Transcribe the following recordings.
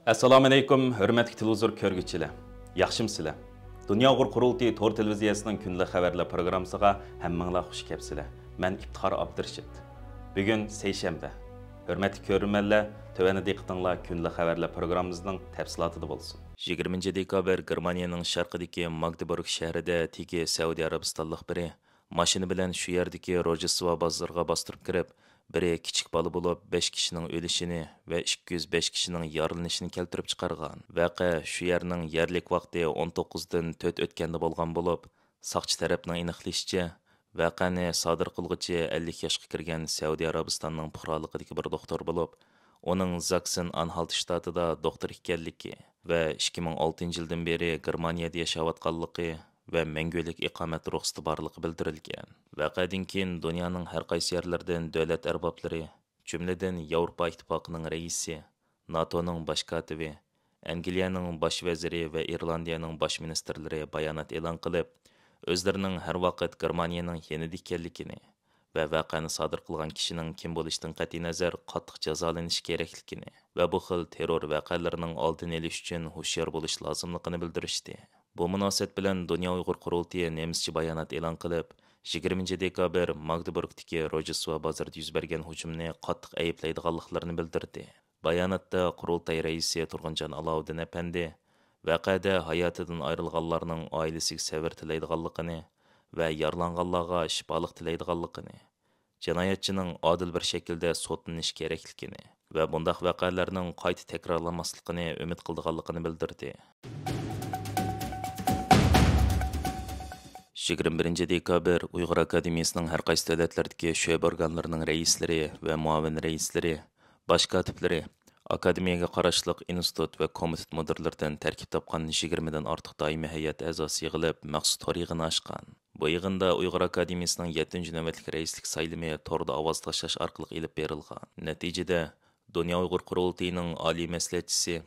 Assalomu alaykum, hurmatli televizor ko'rguvchilar. Yaxshimsizlar? Dunyo Uyg'ur qurultiyi to'r televiziyasining kunlik xabarlar programmasiga hammanglar xush kelibsizlar. Men Iftixor Abdurashid. Bugun seshanba. Hurmatli ko'ruvchilar, tövəndə diqqətinizlər kunlik xabarlar programmamızning tafsilotida bo'lsin. 20 dekabr Germaniyaning sharqidagi Magdeburg shahrida tegi Saudiya Arabistonlik biri mashina bilan shu yerdagi Rojdestvo bozoriga bostirib kirib, biri kichik bola bo'lib 5 kishining o'lishini va 205 kishining yaralanishini keltirib chiqargan. Voqea shu yerning yerlik vaqti 19 dan 4 o'tganda bo'lgan bo'lib, soqchi tarafning aniqlashicha, voqeani sodir qilguvchi 50 yoshga kirgan Saudiya Arabistonining fuqaroligidagi bir doktor bo'lib, uning Zaksen-Anhalt shtatida doktor ekanligi va 2006-yildan beri Germaniyada yashayotganligi va mangulik iqomat ruxsati borligi bildirilgan. Voqeadan keyin dunyoning har qaysi yerlaridan davlat arboblari, jumladan Yevropa Ittifoqining raisi, NATOning bosh kotibi, Angliyaning bosh vaziri va Irlandiyaning bosh ministrlari bayonot e'lon qilib, o'zlarining har vaqt Germaniyaning yanida ekanligini va voqeani sodir qilgan kishining kim bo'lishidan qat'iy nazar qattiq jazolanishi kerakligini va bu xil terror voqealarining oldini olish uchun hushyor bo'lish lozimligini bildirishdi. Bu munosabat bilan Dunyo Uyg'ur qurultiyi nemischa bayonot e'lon qilib, 20 dekabr Magdeburgdagi Rojdestvo bozorida yuz bergan hujumni qattiq ayblaydiganliklarini bildirdi. Bayonotda qurultay raisi Turg'unjon Alovuddin apandi voqeada hayotidan ayrilganlarning oilasiga sabr tilaydiganligini va yaralanganlarga shifolik tilaydiganligini, jinoyatchining odil bir shaklda sotlanish kerakligini va bundaq voqealarning qayta takrorlanmasligini umid qildiganligini bildirdi. 21 dekabr Uyg'ur Akademiyasining har qaysi davlatlardagi sho'ba organlarining raislari va muavin raislari, bosh kotiblari, akademiyaga qarashliq institut va komitet mudirlaridan tarkib topgan 20 dan ortiq doimiy hay'at a'zosi yig'ilib maxsus to'r yig'ini ochgan. Bu yig'inda Uyg'ur Akademiyasining 7-navbatlik raislik saylimi torda ovoz tashlash orqali ilib berilgan. Natijada Dunyo Uyg'ur qurultiyining oliy maslahatchisi,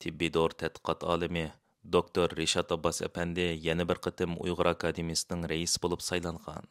tibbiy dori tadqiqot olimi Doktor Rishad Abbas apandi yana bir qatim Uyg'ur Akademiyasining raisi bo'lib saylangan.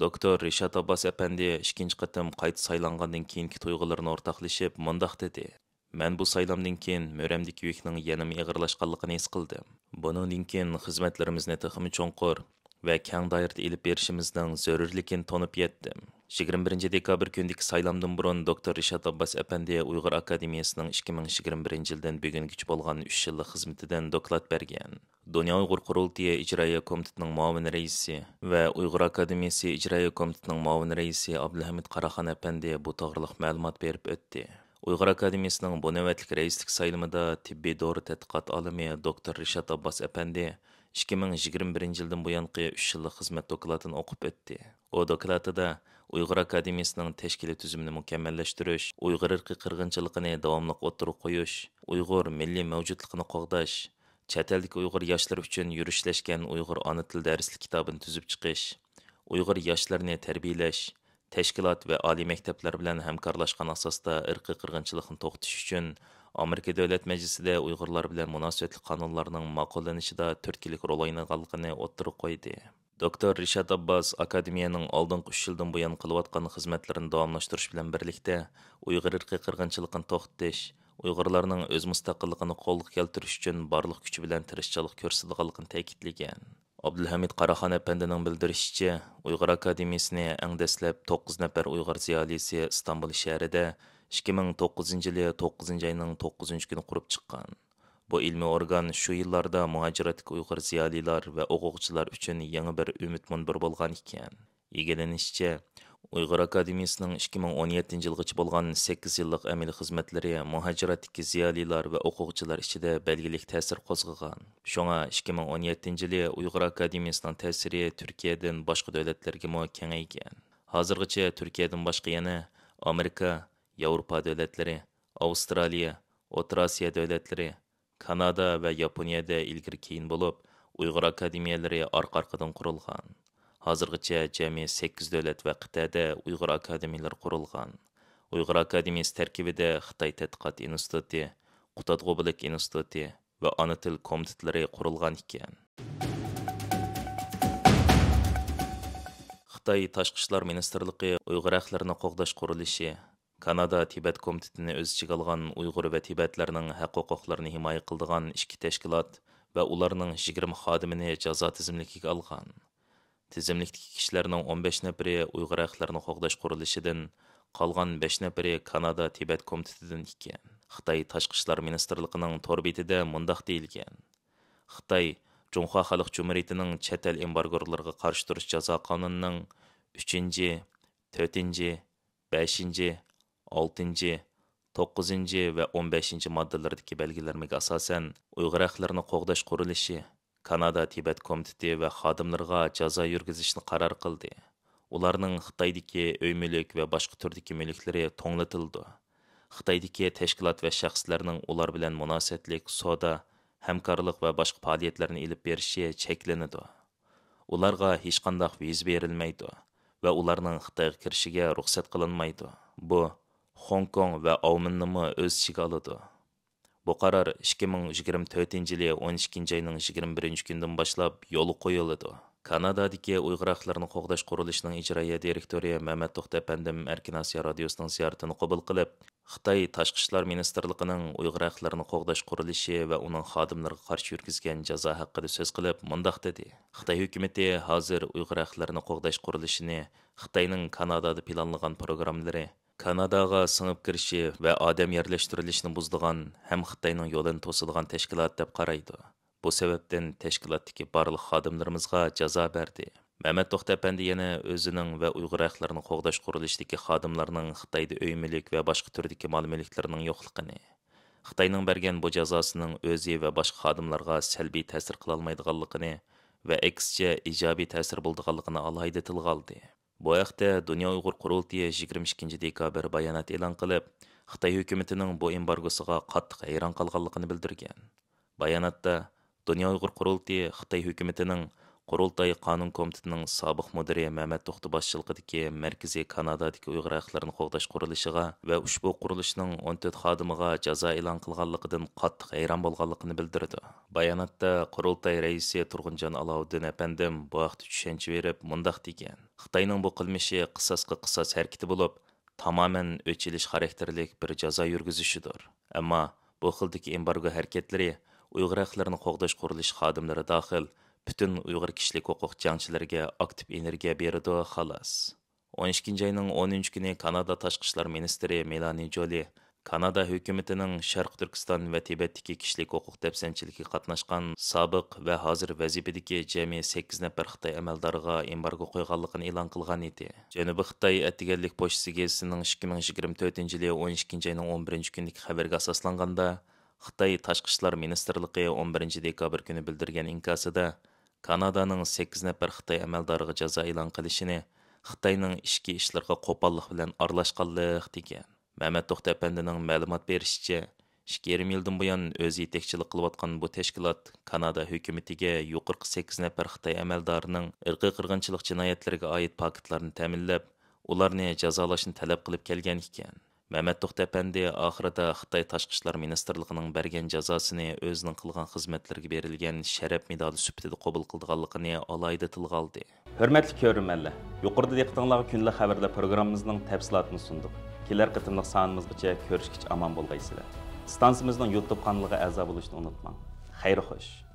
Doktor Rishad Abbas apandi ikkinchi qatim qayta saylangandan keyingi tuyg'ularni o'rtoqlashib mundaq dedi: "Men bu saylamdan keyin mo'ramdagi yukning yanama ig'irlashganligini his qildim. Buningdan keyin xizmatlarimizni texmi cho'nqur va keng doirada ilib berishimizning zarurligini tonib yetdim." 21 dekabr kundagi saylamdan burun Doktor Rishad Abbas apandi Uyg'ur Akademiyasining 2021 yildan bugungacha bo'lgan 3 yillik xizmatidan doklad bergan. Dunyo Uyg'ur qurultiyi ijroiya komitetining muavin raisi va Uyg'ur Akademiyasi ijroiya komitetining muavin raisi Abdulhamid Qaraxon apandi bu to'g'riliq ma'lumot berib o'tdi. Uyg'ur Akademiyasining bu navbatlik raislik saylimida tibbiy dori tadqiqot olimi Doktor Rishad Abbas apandi 2021 yildan buyangi 3 yillik xizmat dokladini o'qib o'tdi. O dokladida Uyg'ur Akademiyasining tashkiliy tuzumini mukammallashtirish, Uyg'ur irqiy qirg'inchiligini davomli o'ttirib qo'yish, Uyg'ur milliy mavjudligini qo'g'dash, chet eldagi Uyg'ur yoshlari uchun yurishlashgan Uyg'ur ona til darslik kitobini tuzib chiqish, Uyg'ur yoshlarini tarbiyalash, tashkilot va oliy maktablar bilan hamkorlashgan asosda irqiy qirg'inchilikni to'xtatish uchun Amerika Davlat Majlisida Uyg'urlar bilan munosabatli qonunlarning ma'qullanishida turtkilik rol o'ynaganligini o'ttirib qo'ydi. Doktor Rishad Abbas akademiyaning oldingi 3 yildan buyon qilayotgan xizmatlarini davomlashtirish bilan birlikda Uyg'ur irqiy qirg'inchilikni to'xtatish, Uyg'urlarning o'z mustaqilligini qo'lga keltirish uchun barliq kuchi bilan tirishchilik ko'rsatganligini ta'kidlagan. Abdulhamid Qaraxon apandining bildirishicha, Uyg'ur Akademiyasini eng dastlab 9 nafar Uyg'ur ziyolisi Istanbul shahrida 2009 yili 9-oyning 9-kuni qurib chiqqan. Bu ilmiy organ shu yillarda muhojiratdagi Uyg'ur ziyolilar va o'quvchilar uchun yangi bir umid munbir bo'lgan ekan. E'lanishicha, Uyg'ur Akademiyasining 2017 yilgacha bo'lgan 8 yillik amaliy xizmatlari muhojiratdagi ziyolilar va o'quvchilar ichida belgilik ta'sir qo'zg'agan. Shunga 2017 yili Uyg'ur Akademiyasining ta'siri Turkiyadan boshqa davlatlarga ham kengaygan. Hozirgacha Turkiyadan boshqa yana Amerika, Yevropa davlatlari, Avstraliya, O'rta Osiyo davlatlari, Kanada va Yaponiyada ilgari keyin bo'lib, Uyg'ur akademiyalari orqa-orqadan qurilgan. Hozirgacha jami 8 davlat va qit'ada Uyg'ur akademiyalari qurilgan. Uyg'ur akademiyasi tarkibida Xitoy tadqiqot instituti, Qutadg'ubilik instituti va ona til komitetlari qurilgan ekan. Xitoy Tashqi ishlar ministrligi Uyg'ur haqlarini qo'g'dash qurilishi Kanada Tibet komitetini öz ichiga olgan Uyg'ur va Tibetlarning haq-huquqlarini himoya qiladigan ikki tashkilot va ularning 20 xodimini jazo tizimligiga olgan. Tizimlikdagi kishilarning 15 nafari Uyg'ur haqlarini qo'g'dash qurilishidan, qolgan 5 nafari Kanada Tibet komitetidan ekan. Xitoy Tashqi ishlar ministrligining to'r betida mundaq deyilgan. Xitoy Junxo Xalq Jumhuriyatining chet el embargolarga qarshi turish jazo qonunining 3-chi, 4-chi, 5-chi, 6-chi, 9-chi va 15-chi moddalaridagi belgilarga asosan Uyg'ur haqlarini qo'g'dash qurilishi Kanada Tibet komiteti va xodimlarga jazo yurgizishni qaror qildi. Ularning Xitoydagi uy mulk va boshqa turdagi mulklari to'nglatildi. Xitoydagi tashkilot va shaxslarning ular bilan munosabatlik savdo, hamkorlik va boshqa faoliyatlarni olib berishi cheklanadi. Ularga hech qanday viza berilmaydi va ularning Xitoyga kirishiga ruxsat qilinmaydi. Bu Hong Kong va Aumanni o'z ichiga oladi. Bu qaror 2024-yili 12-oyning 21-kunidan boshlab yo'l qo'yiladi. Kanadadagi Uyg'ur haqlarini qo'g'dash qurilishining ijroiya direktori Mehmet To'xtapandim Erkin Osiyo radiosining ziyoratini qabul qilib, Xitoy Tashqi ishlar ministrligining Uyg'ur haqlarini qo'g'dash qurilishi va uning xodimlariga qarshi yurgizgan jazo haqida so'z qilib, mundaq dedi. Xitoy hukumatı hozir Uyg'ur haqlarini qo'g'dash qurilishini Xitoyning Kanadada planlagan programmalari Kanadaga singib kirishi va odam yerlashtirilishini buzdigan ham Xitoyning yo'lini to'silgan tashkilot deb qaraydi. Bu sababdan tashkilotdagi barliq xodimlarimizga jazo berdi. Mehmet To'xtapandi yana o'zining va Uyg'ur haqlarini qo'g'dash qurilishidagi xodimlarning Xitoyda uy mulk va boshqa turdagi mol-mulklarining yo'qligini, Xitoyning bergan bu jazosining o'zi va boshqa xodimlarga salbiy ta'sir qila olmaydiganligini va aksicha ijobiy ta'sir bo'ldiganligini alohida tilga oldi. Bu haqda Dunyo Uyg'ur qurultiyi 22 dekabr bayonot e'lon qilib, Xitoy hukumatining bu embargosiga qattiq hayron qolganligini bildirgan. Bayonotda Dunyo Uyg'ur qurultiyi Xitoy hukumatining Qurultay Qonun komitetining sobiq mudiri Mehmet To'xti boshchiligidagi Markaziy Kanadadagi Uyg'ur haqlarini qo'g'dash qurilishiga va ushbu qurilishning 14 xodimiga jazo e'lon qilganligidan qattiq hayron bo'lganligini bildirdi. Bayonotda Qurultay raisi Turg'unjon Alovuddin apandim bu vaqt tushuncha berib, mundaq degan. Xitoyning bu qilmishi qisosga qisos harakati bo'lib, tamoman o'chilish xarakterlik bir jazo yurgizishidir. Ammo bu xildagi embargo harakatlari Uyg'ur haqlarini qo'g'dash qurilish xodimlari daxil bütün Uyg'ur kishilik huquq jangchilariga aktiv energiya beradi xolos. 12-oyning 10-kuni Kanada Tashqi ishlar ministri Melanie Jolie Kanada hukumatining Sharq Turkiston va Tibetdagi kishilik huquq dafsanchiligiga qatnashgan sobiq va hozir vazifadagi jami 8 nafar Xitoy amaldoriga embargo qo'yganligini e'lon qilgan edi. Janubiy Xitoy Attiganlik pochtasi gazetining 2024-yili 12-oyning 11-kunidagi xabarga asoslanganda Xitoy Tashqi ishlar ministrligi 11 dekabr kuni bildirgan inkosida Kanadaning 8 nafar Xitoy amaldoriga jazo e'lon qilishini Xitoyning ichki ishlarga qo'pollik bilan aralashganlik degan. Mehmet To'xtapandining ma'lumot berishicha, 2,5 yildan buyon o'zi yetakchilik qilayotgan bu tashkilot Kanada hukumatiga yuqorqi 8 nafar Xitoy amaldorining irqiy qirg'inchilik jinoyatlariga oid paketlarni ta'minlab, ularni jazolashni talab qilib kelgan ekan. Mehmet To'xtapandi oxirida Xitoy Tashqi ishlar ministrligining bergan jazosini o'zining qilgan xizmatlarga berilgan sharaf medali sifatida qabul qilganligini alohida tilga oldi. Hörmətli ko'rurmanlar, yuqorida diqqətinizə kunlik xəbərlər proqramımızın təfsilatını sunduq. Kelər qitimliq sanımızgacha ko'rishgacha omon bo'lgaysizlar. Stansiyamizning YouTube kanaliga a'zo bo'lishni unutmang. Xayr xo'sh.